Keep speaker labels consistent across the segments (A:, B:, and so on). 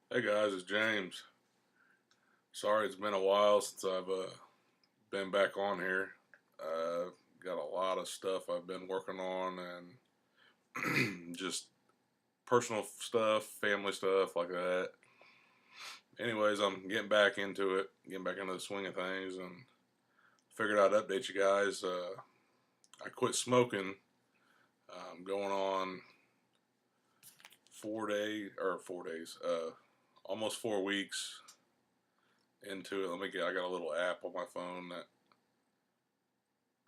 A: Hey guys, it's James. Sorry it's been a while since I've been back on here. Got a lot of stuff I've been working on and just personal stuff, family stuff like that. Anyways, I'm getting back into it, getting back into the swing of things, and figured I'd update you guys. I quit smoking. Going on 4 days, almost 4 weeks into it. Let me get. I got a little app on my phone that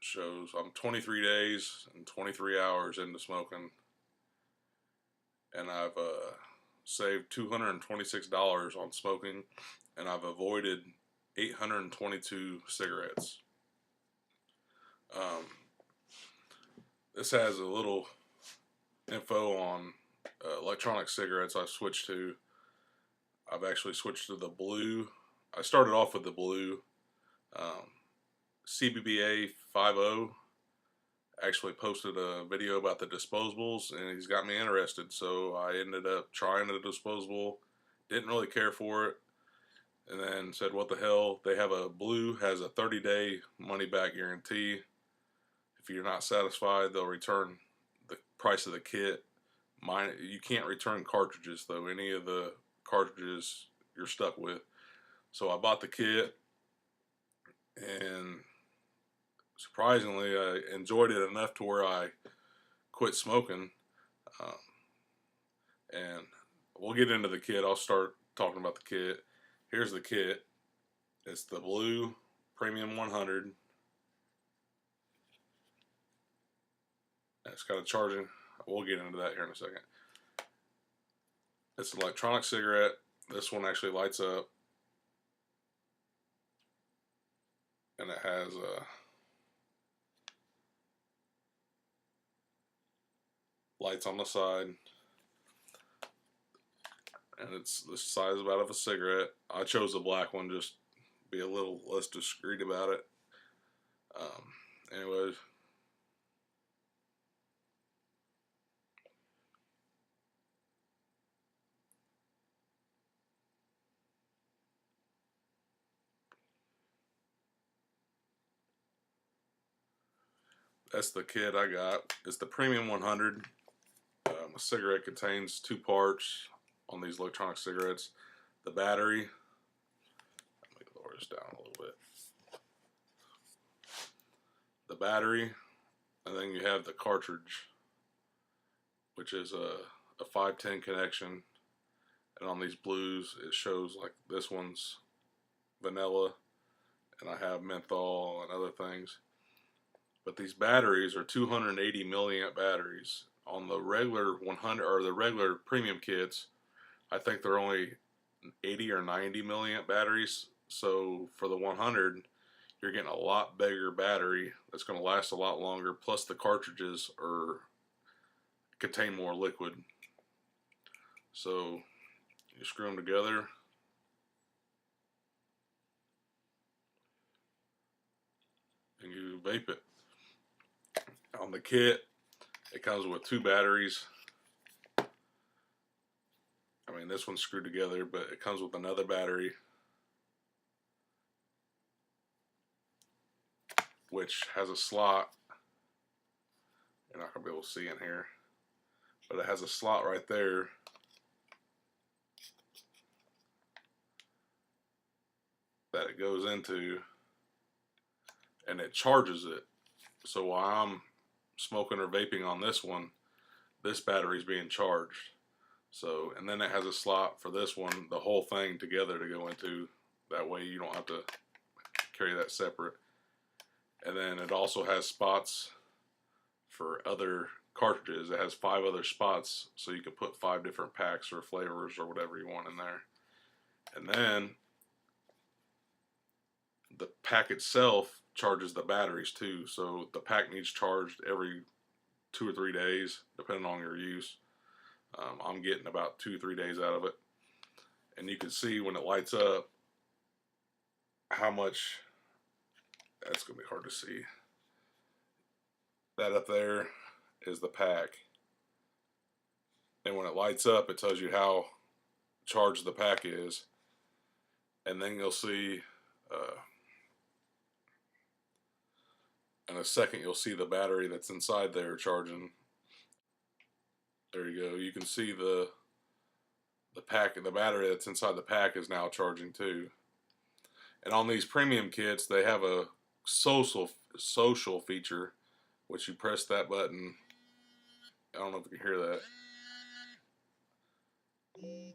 A: shows I'm 23 days and 23 hours into smoking, and I've saved $226 on smoking, and I've avoided 822 cigarettes. Um, this has a little info on electronic cigarettes I've switched to. I've actually switched to the blue. I started off with the blue. Um, CBBA 50 actually posted a video about the disposables, and he's got me interested, so I ended up trying the disposable. Didn't really care for it, and then said, what the hell. They have a blue, has a 30-day money back guarantee. If you're not satisfied, they'll return the price of the kit. You can't return cartridges though. Any of the cartridges you're stuck with. So I bought the kit, and surprisingly I enjoyed it enough to where I quit smoking. um, and we'll get into the kit. I'll start talking about the kit. Here's the kit. It's the blue premium 100. It's got a charging. We'll get into that here in a second. It's an electronic cigarette. This one actually lights up, and it has lights on the side, and it's the size about of a cigarette. I chose the black one, just be a little less discreet about it. Anyways, that's the kit I got. It's the premium 100. A cigarette contains two parts on these electronic cigarettes. The battery. Let me lower this down a little bit. The battery, and then you have the cartridge, which is a 510 connection. And on these blues, it shows like this one's vanilla, and I have menthol and other things. But these batteries are 280 milliamp batteries. On the regular 100 or the regular premium kits, I think they're only 80 or 90 milliamp batteries. So for the 100, you're getting a lot bigger battery that's going to last a lot longer. Plus the cartridges contain more liquid. So you screw them together, and you vape it. On the kit, it comes with two batteries. I mean, this one's screwed together, but it comes with another battery, which has a slot. You're not going to be able to see in here, but it has a slot right there that it goes into, and it charges it. So while I'm smoking or vaping on this one, this battery's being charged. So, and then it has a slot for this one, the whole thing together to go into. That way you don't have to carry that separate. And then it also has spots for other cartridges. It has 5 other spots, so you can put 5 different packs or flavors or whatever you want in there. And then the pack itself charges the batteries too. So the pack needs charged every 2 or 3 days, depending on your use. I'm getting about 2 or 3 days out of it. And you can see when it lights up how much. That's going to be hard to see. That up there is the pack. And when it lights up, it tells you how charged the pack is, and then you'll see in a second you'll see the battery that's inside there charging. There you go. You can see the pack, the battery that's inside the pack is now charging too. And on these premium kits, they have a social feature, which you press that button. I don't know if you can hear that.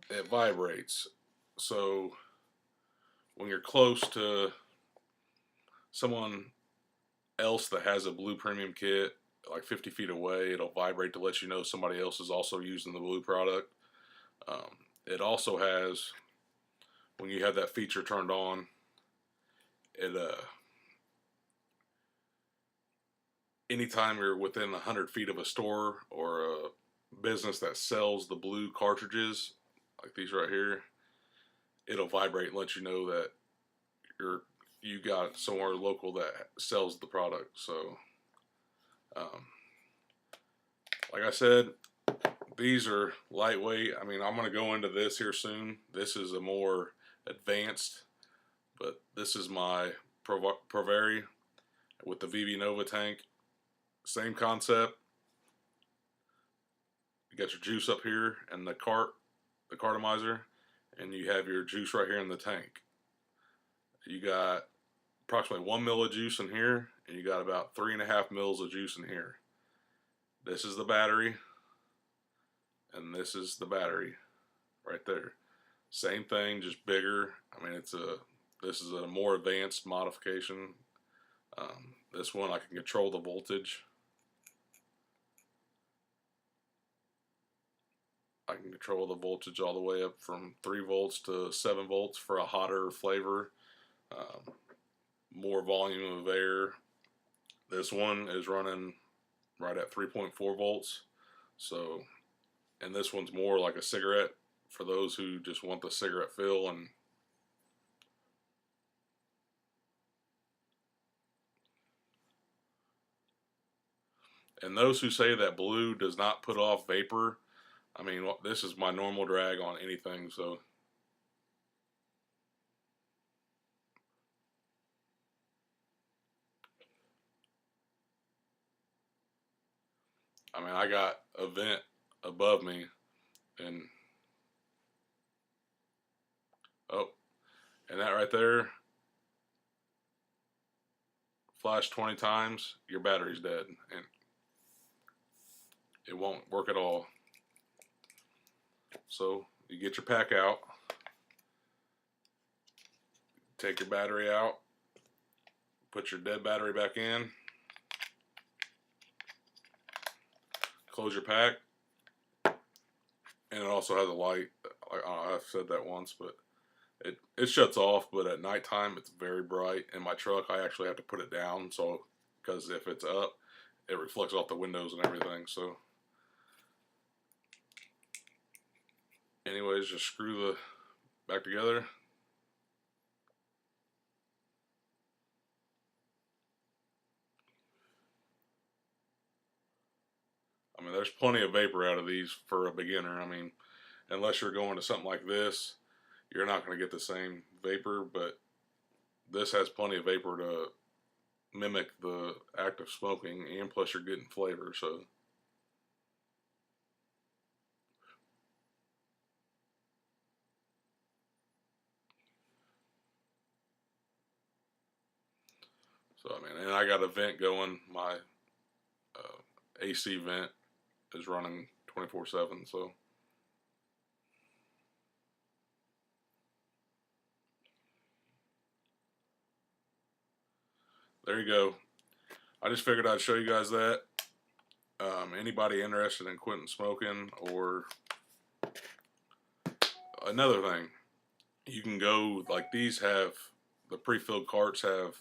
A: It vibrates. So when you're close to someone else that has a blue premium kit, like 50 feet away, it'll vibrate to let you know somebody else is also using the blue product. It also has, when you have that feature turned on, it anytime you're within 100 feet of a store or a business that sells the blue cartridges, like these right here, it'll vibrate and let you know that you got somewhere local that sells the product. So, like I said, these are lightweight. I mean, I'm going to go into this here soon. This is a more advanced, but this is my Provari with the VB Nova tank. Same concept. You got your juice up here and the cartomizer, and you have your juice right here in the tank. You got approximately 1 mil of juice in here, and you got about 3.5 mils of juice in here. This is the battery, and this is the battery right there. Same thing, just bigger. I mean, this is a more advanced modification. This one I can control the voltage. I can control the voltage all the way up from 3 volts to 7 volts for a hotter flavor, more volume of air. This one is running right at 3.4 volts. So, and this one's more like a cigarette for those who just want the cigarette feel. And those who say that blue does not put off vapor, I mean, this is my normal drag on anything, so. I mean, I got a vent above me, and oh, and that right there, flash 20 times, your battery's dead, and it won't work at all. So you get your pack out, take your battery out, put your dead battery back in, close your pack, and it also has a light. I've said that once, but it shuts off, but at nighttime it's very bright. In my truck, I actually have to put it down, so because if it's up, it reflects off the windows and everything. So anyways, just screw the back together. I mean, there's plenty of vapor out of these for a beginner. I mean, unless you're going to something like this, you're not going to get the same vapor, but this has plenty of vapor to mimic the act of smoking, and plus you're getting flavor. So I mean, and I got a vent going. My AC vent is running 24/7. So there you go. I just figured I'd show you guys that. Anybody interested in quitting smoking, or another thing, you can go, like these have, the pre-filled carts have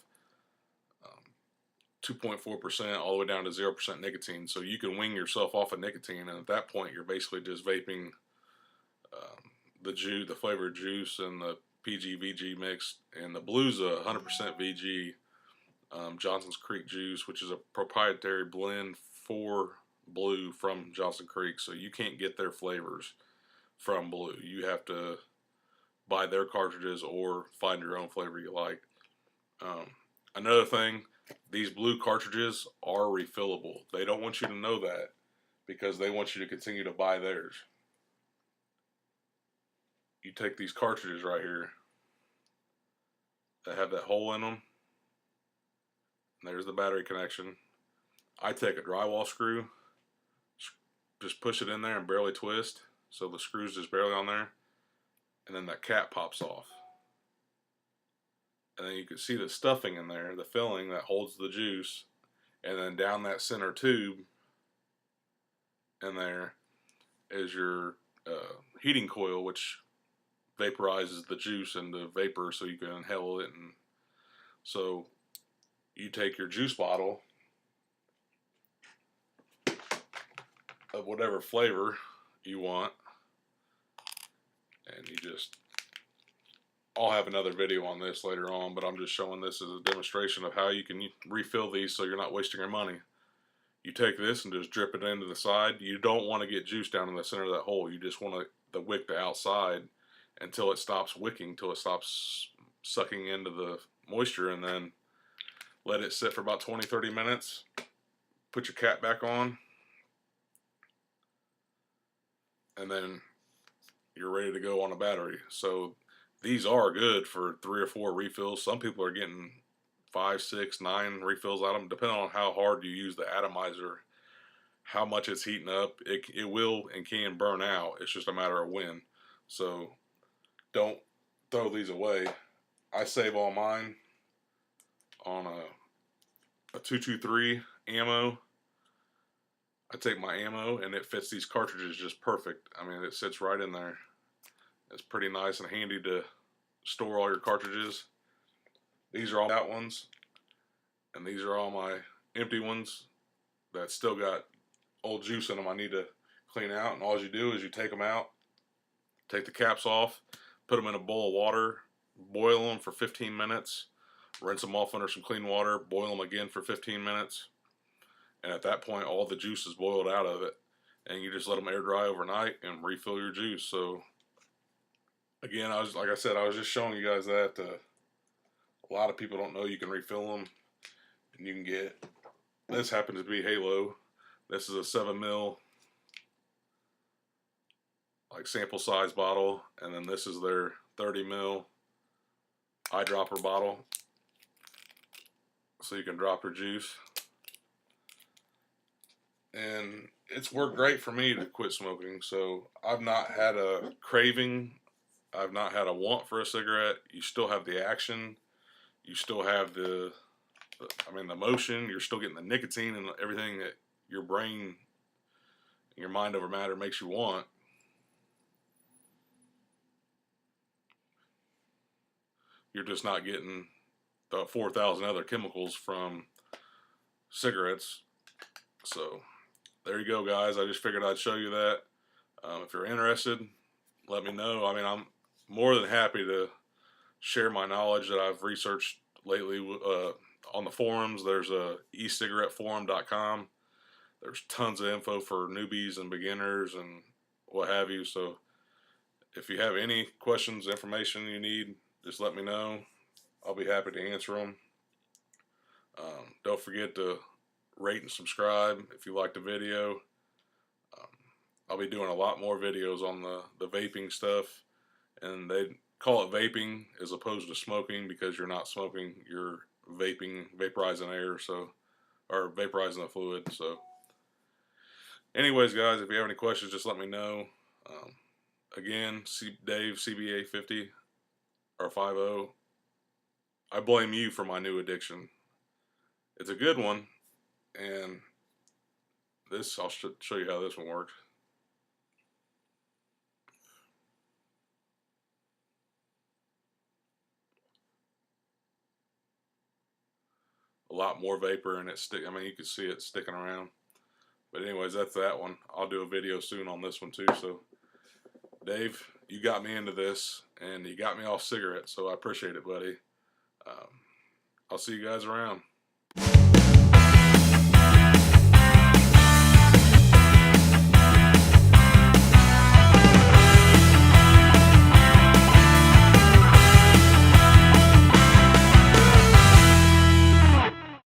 A: 2.4% all the way down to 0% nicotine. So you can wing yourself off of nicotine, and at that point you're basically just vaping the flavored juice and the PG VG mix. And the blue's a 100% VG Johnson's Creek juice, which is a proprietary blend for blue from Johnson Creek, so you can't get their flavors. from Blue. You have to buy their cartridges or find your own flavor you like. Another thing, these Blue cartridges are refillable. They don't want you to know that because they want you to continue to buy theirs. You take these cartridges right here that have that hole in them. And there's the battery connection. I take a drywall screw, just push it in there and barely twist, so the screw's just barely on there, and then that cap pops off. And then you can see the stuffing in there, the filling that holds the juice, and then down that center tube in there is your heating coil, which vaporizes the juice into vapor so you can inhale it. And so you take your juice bottle of whatever flavor you want, and you just, I'll have another video on this later on, but I'm just showing this as a demonstration of how you can refill these so you're not wasting your money. You take this and just drip it into the side. You don't want to get juice down in the center of that hole. You just want the wick the outside until it stops wicking, until it stops sucking into the moisture, and then let it sit for about 20-30 minutes. Put your cap back on, and then you're ready to go on a battery. So these are good for 3 or 4 refills. Some people are getting 5, 6, 9 refills out of them, depending on how hard you use the atomizer, how much it's heating up. It will and can burn out. It's just a matter of when. So don't throw these away. I save all mine on a 223 ammo. I take my ammo and it fits these cartridges just perfect. I mean, it sits right in there. It's pretty nice and handy to store all your cartridges. These are all that ones, and these are all my empty ones that still got old juice in them I need to clean out. And all you do is you take them out, take the caps off, put them in a bowl of water, boil them for 15 minutes, rinse them off under some clean water, boil them again for 15 minutes, and at that point all the juice is boiled out of it, and you just let them air dry overnight and refill your juice. So again, like I said, I was just showing you guys that a lot of people don't know you can refill them, and you can get, this happens to be Halo. This is a 7 ml like sample size bottle, and then this is their 30 ml eyedropper bottle, so you can drop your juice. And it's worked great for me to quit smoking. So I've not had a craving, I've not had a want for a cigarette. You still have the action, you still have the motion, you're still getting the nicotine and everything that your brain, your mind over matter makes you want. You're just not getting the 4,000 other chemicals from cigarettes. So there you go, guys. I just figured I'd show you that. If you're interested, let me know. I mean, I'm more than happy to share my knowledge that I've researched lately on the forums. There's e-cigaretteforum.com. There's tons of info for newbies and beginners and what have you. So if you have any questions, information you need, just let me know. I'll be happy to answer them. Don't forget to rate and subscribe if you liked the video. I'll be doing a lot more videos on the vaping stuff, and they call it vaping as opposed to smoking because you're not smoking, you're vaping, vaporizing air, so, or vaporizing the fluid. So anyways, guys, if you have any questions, just let me know. Again, Dave CBA 50 or 50. I blame you for my new addiction. It's a good one, and this, I'll show you how this one works. A lot more vapor, and it's I mean, you can see it sticking around. But anyways, that's that one. I'll do a video soon on this one too. So Dave, you got me into this, and you got me off cigarettes, so I appreciate it, buddy. I'll see you guys around.